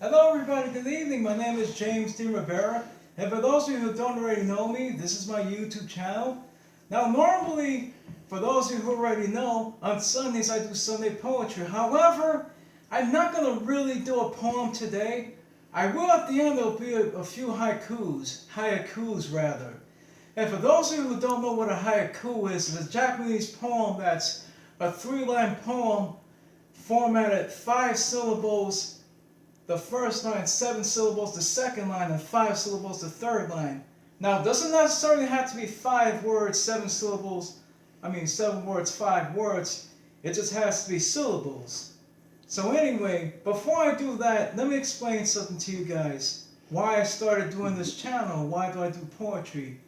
Hello everybody, good evening. My name is James D. Rivera, and for those of you who don't already know me, this is my YouTube channel. Now normally, for those of you who already know, on Sundays I do Sunday poetry. However, I'm not going to really do a poem today. I will at the end, there'll be a few haikus rather. And for those of you who don't know what a haiku is, it's a Japanese poem that's a three-line poem formatted 5 syllables. The first line, 7 syllables, the second line, and 5 syllables, the third line. Now, it doesn't necessarily have to be 5 words, 7 syllables, 7 words, 5 words. It just has to be syllables. So anyway, before I do that, let me explain something to you guys. Why I started doing this channel, why do I do poetry?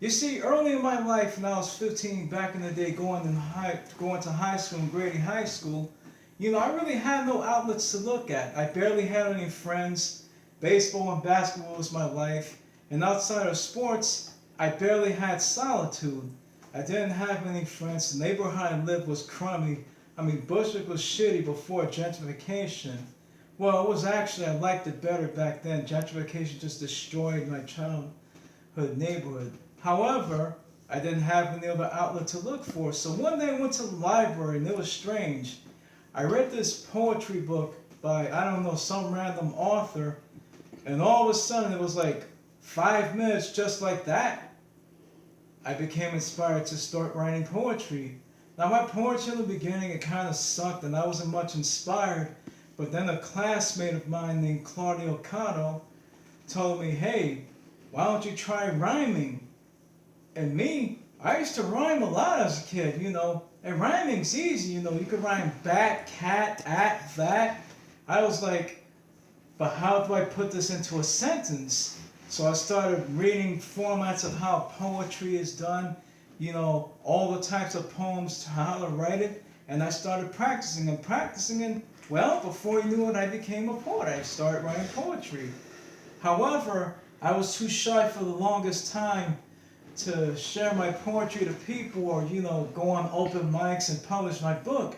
You see, early in my life, when I was 15, back in the day, going to high school, and grading high school, I really had no outlets to look at. I barely had any friends. Baseball and basketball was my life. And outside of sports, I barely had solitude. I didn't have any friends. The neighborhood I lived was crummy. Bushwick was shitty before gentrification. Well, it was actually, I liked it better back then. Gentrification just destroyed my childhood neighborhood. However, I didn't have any other outlet to look for. So one day I went to the library and it was strange. I read this poetry book by, some random author, and all of a sudden it was like 5 minutes just like that. I became inspired to start writing poetry. Now my poetry in the beginning, it kind of sucked and I wasn't much inspired, but then a classmate of mine named Claudio Cotto told me, hey, why don't you try rhyming? And me, I used to rhyme a lot as a kid, and rhyming's easy, you could rhyme bat, cat, at, that. I was like, but how do I put this into a sentence? So I started reading formats of how poetry is done, all the types of poems, how to write it, and I started practicing, and well, before you knew it, I became a poet. I started writing poetry. However, I was too shy for the longest time to share my poetry to people or, go on open mics and publish my book.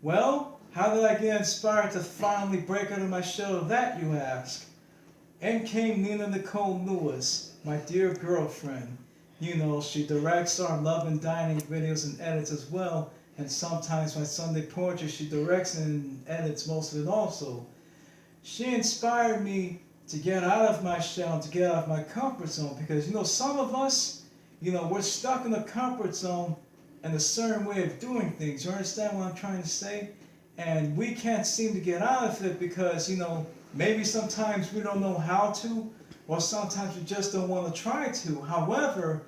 Well, how did I get inspired to finally break out of my shell of that, you ask? In came Nicole, my dear girlfriend. She directs our love and dining videos and edits as well, and sometimes my Sunday poetry she directs and edits most of it also. She inspired me to get out of my shell and to get out of my comfort zone because, some of us, we're stuck in the comfort zone and a certain way of doing things. You understand what I'm trying to say? And we can't seem to get out of it because, maybe sometimes we don't know how to, or sometimes we just don't want to try to. However,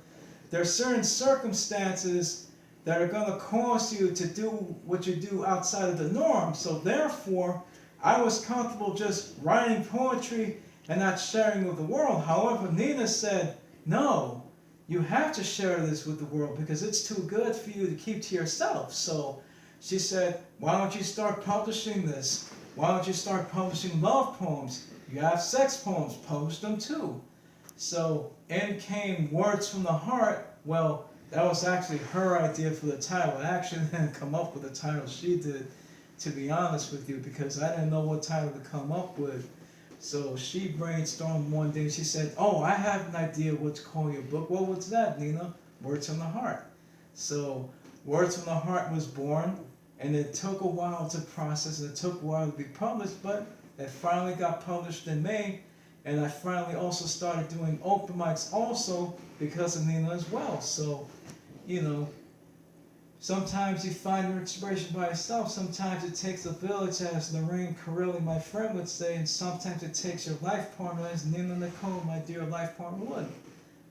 there are certain circumstances that are going to cause you to do what you do outside of the norm. So therefore, I was comfortable just writing poetry and not sharing with the world. However, Nina said, no, you have to share this with the world because it's too good for you to keep to yourself. So she said, why don't you start publishing this? Why don't you start publishing love poems? You have sex poems, publish them too. So in came Words from the Heart. Well, that was actually her idea for the title. I actually didn't come up with the title, she did, to be honest with you, because I didn't know what title to come up with. So she brainstormed one day. She said, oh, I have an idea what to call your book. Well, what's that, Nina? Words from the Heart. So Words from the Heart was born, and it took a while to process, and it took a while to be published, but it finally got published in May, and I finally also started doing open mics also because of Nina as well. So, sometimes you find your inspiration by yourself. Sometimes it takes a village, as Lorraine Corelli, my friend, would say, and sometimes it takes your life partner, as Nina Nicole, my dear life partner, would.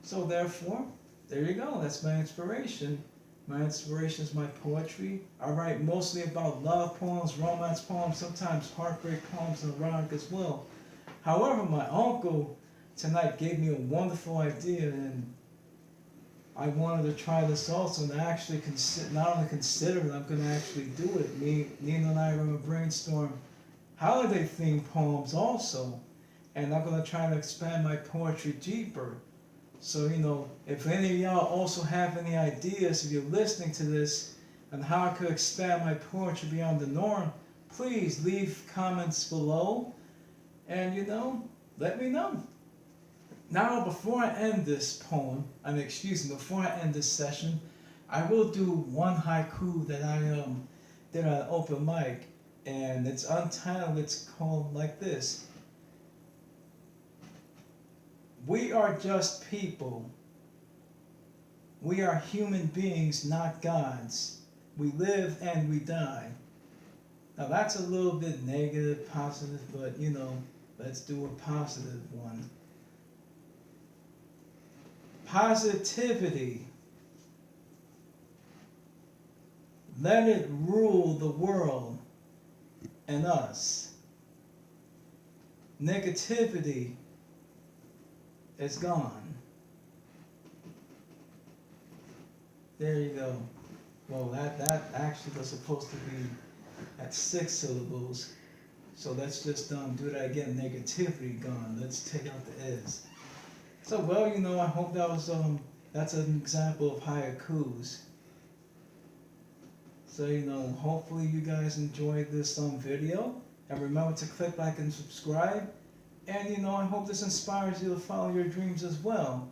So therefore, there you go. That's my inspiration. My inspiration is my poetry. I write mostly about love poems, romance poems, sometimes heartbreak poems, and erotic as well. However, my uncle tonight gave me a wonderful idea, and I wanted to try this also, and I actually not only consider it, I'm going to actually do it. Nina and I are going to brainstorm holiday-themed poems also, and I'm going to try to expand my poetry deeper. So, if any of y'all also have any ideas, if you're listening to this, on how I could expand my poetry beyond the norm, please leave comments below. And let me know. Now, before I end this poem, before I end this session, I will do one haiku that I did on open mic, and it's untitled. It's called like this: We are just people. We are human beings, not gods. We live and we die. Now that's a little bit negative, positive, but let's do a positive one. Positivity. Let it rule the world and us. Negativity is gone. There you go. Well, that actually was supposed to be at 6 syllables. So let's just do that again. Negativity gone. Let's take out the is. So well, I hope that was that's an example of haikus. So hopefully you guys enjoyed this video, and remember to click like and subscribe. And I hope this inspires you to follow your dreams as well.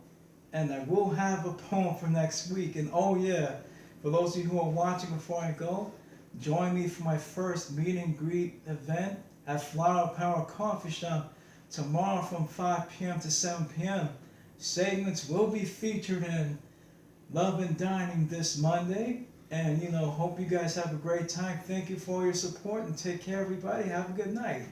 And I will have a poem for next week. And oh yeah, for those of you who are watching before I go, join me for my first meet and greet event at Flower Power Coffee Shop tomorrow from 5 p.m. to 7 p.m. Segments will be featured in Love and Dining this Monday. And hope you guys have a great time. Thank you for your support and take care, everybody. Have a good night.